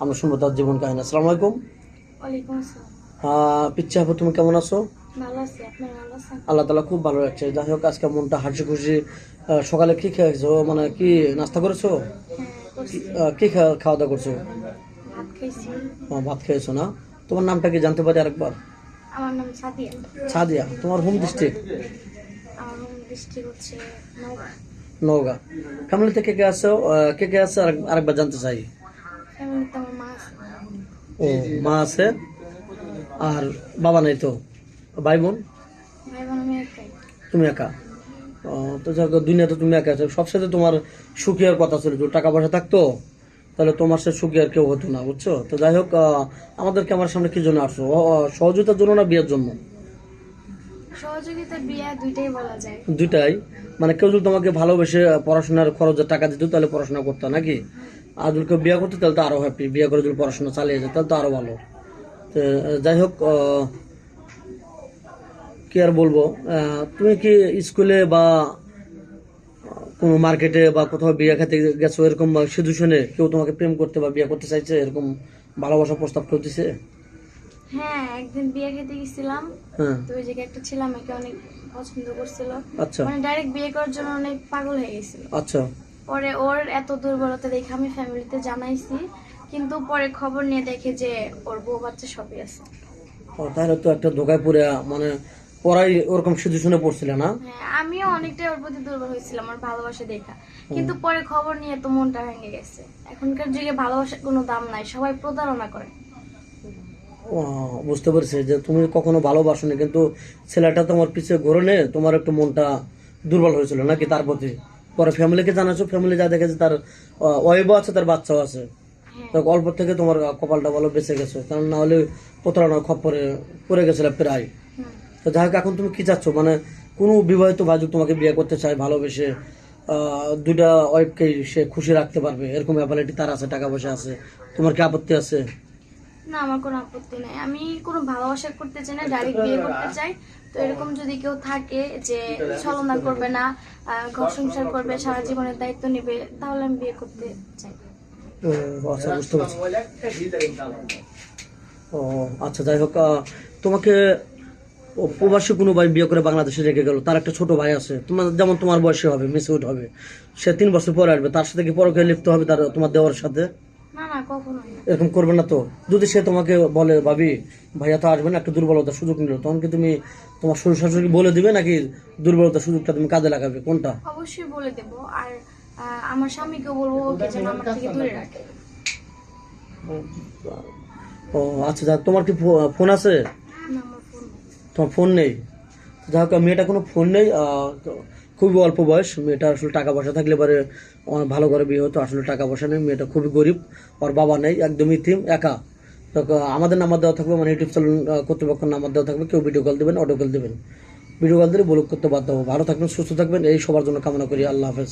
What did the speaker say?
আমরা শুনবো তার জীবন কাহিনী। আসসালামু আলাইকুম। ওয়ালাইকুম আসসালাম। পিচ্ছি আপু, তুমি কেমন আছো? ভালো আছি, আপনি ভালো আছেন? আল্লাহ তালা খুব ভালো রাখছে। যাই হোক, আজকে মনটা হাসি খুশি। সকালে কি খেয়েছো, মানে কি নাস্তা করেছো? হ্যাঁ, করছি। কি খাওয়া দাওয়া করছো? ভাত খাইছি। ভাত খেয়েছো না? তোমার নামটা কি জানতে পারি আরেকবার? আমার নাম সাদিয়া। সাদিয়া। তোমার হোম ডিস্ট্রিক্ট? আমার হোম ডিস্ট্রিক্ট হচ্ছে নওগাঁ। নওগাঁ। ফ্যামিলিতে কে কে আছো? কে কে আছে আরেকবার জানতে চাই। ফ্যামিলিতে আমার মা আছে। ও, মা আছে। আর বাবা নাই তো? ভাই বোন? ভাই বোন আমি একটাই। তুমি একা? তো যাক, দুনিয়াতে তুমি একা আছো। সবসাথে তোমার সুখী আর কথা ছিল, যদি টাকা পয়সা থাকতো তাহলে তোমার সাথে সুখী আর কেউ হতো না, বুঝছো? তো যাই হোক, আমাদেরকে আমার সামনে কি জন্য আসছো? সহযোগিতার জন্য না বিয়ের জন্য? সহযোগিতা বিয়া দুইটাই বলা যায়। দুইটাই। মানে কেউ যদি তোমাকে ভালোবেসে পড়াশোনার খরচের টাকা দিত তাহলে পড়াশোনা করতো নাকি? আর যদি কেউ বিয়ে করতো তাহলে তো আরো হ্যাপি, বিয়ে করে যদি পড়াশোনা চালিয়ে যায় তাহলে তো আরো ভালো। তো যাই হোক, কি আর বলবো। তুমি কি স্কুলে বা কোনো মার্কেটে বা কোথাও বিয়ে খেতে গেছো, এরকম সিচুয়েশনে কেউ তোমাকে প্রেম করতে বা বিয়ে করতে চাইছে, এরকম ভালোবাসা প্রস্তাব কেউ দিছে? হ্যাঁ, একদিন বিয়ে খেতে গেছিলাম। হ্যাঁ। তো ওই জায়গায় একটা ছিল, আমাকে অনেক পছন্দ করছিল। আচ্ছা মানে ডাইরেক্ট বিয়ে করার জন্য অনেক পাগল হয়ে গেছিল। আচ্ছা। পরে ওর এত দুর্বলতা দেখে আমি ফ্যামিলিতে জানাইছি, কিন্তু পরে খবর নিয়ে দেখে যে ওর বউ বাচ্চা সবই আছে। তাহলে তো একটা ধোকায় পড়ে, মানে পড়াই ওরকম সিচুয়েশনে পড়ছিলে না? হ্যাঁ, আমিও অনেকটাই ওর প্রতি দুর্বল হয়েছিলাম আমার ভালোবাসা দেখা, কিন্তু পরে খবর নিয়ে তো মনটা ভেঙে গেছে। এখনকার যুগে ভালোবাসার কোনো দাম নাই, সবাই প্রতারণা করে। বুঝতে পারছি যে তুমি কখনো ভালোবাসোনি, কিন্তু ছেলেটা তোমার পিছিয়ে ঘুরে নে তোমার একটু মনটা দুর্বল হয়েছিল নাকি তার প্রতি? পরে ফ্যামিলিকে জানাচ্ছো, ফ্যামিলি যা দেখেছে তার ওয়াইফও আছে, তার বাচ্চাও আছে। হ্যাঁ, তো অল্প থেকে তোমার কপালটা ভালো বেঁচে গেছো, কারণ না হলে প্রতারণার খপ্পরে পড়ে গেছিল প্রায়। হুম। তো যাই হোক, এখন তুমি কি চাচ্ছ? মানে কোনো বিবাহিত ভাজুক তোমাকে বিয়ে করতে চায় ভালোবেসে, দুইটা ওয়াইফকে সে খুশি রাখতে পারবে, এরকম অ্যাবিলিটি তার আছে, টাকা পয়সা আছে, তোমার কি আপত্তি আছে? না, আমার কোনো আপত্তি নাই। আমি কোনো ভালোবাসা করতে চাই না, ডাইরেক্ট বিয়ে করতে চাই। তো এরকম যদি কেউ থাকে যে ছলনা করবে না, ঘর সংসার করবে, সারা জীবনের দায়িত্ব নেবে, তাহলে আমি বিয়ে করতে চাই। আচ্ছা, বুঝতে পারছি। ও আচ্ছা, যাই হোক, তোমাকে প্রবাসী কোনো ভাই বিয়ে করে বাংলাদেশে রেখে গেল, তার একটা ছোট ভাই আছে, তোমার যেমন তোমার বয়সে হবে, মিসউড হবে, সে 3 বছর পরে আসবে, তার সাথে কি পরকীয়া লিপ্ত হবে তার, তোমার দেওয়ার সাথে? না না, কখনোই না। এরকম করবে না তো? যদি সে তোমাকে বলে ভাবি ভাইয়া তো আসবে না, একটু দুর্বলতার সুযোগ নিল, তখন কি তুমি তোমার শ্বশুর শাশুড়ি বলে দিবে, নাকি দুর্বলতার সুযোগটা তুমি কাজে লাগাবে, কোনটা? অবশ্যই বলে দেব। আর আমার স্বামীকেও বলবো ওকে যেন আমার থেকে দূরে রাখে। ও আচ্ছা, যাক, তোমার কি ফোন আছে? না, আমার ফোন নেই। তোমার ফোন নেই? যাই হোক, মেয়েটা কোনো ফোন নেই, খুবই অল্প বয়স মেয়েটা। আসলে টাকা পয়সা থাকলে পরে অনেক ভালো করে বিয়ে হতো, আসলে টাকা পয়সা নেই, মেয়েটা খুবই গরিব, ওর বাবা নেই, একদমই ইতিম, একা। তো আমাদের নাম্বার দেওয়া থাকবে, মানে ইউটিউব চ্যানেল কর্তৃপক্ষের নাম্বার দেওয়া থাকবে, কেউ ভিডিও কল দেবেন, অডিও কল দেবেন, ভিডিও কল দিলে ব্লক করতে বাধ্য হবো। ভালো থাকবেন, সুস্থ থাকবেন, এই সবার জন্য কামনা করি। আল্লাহ হাফেজ।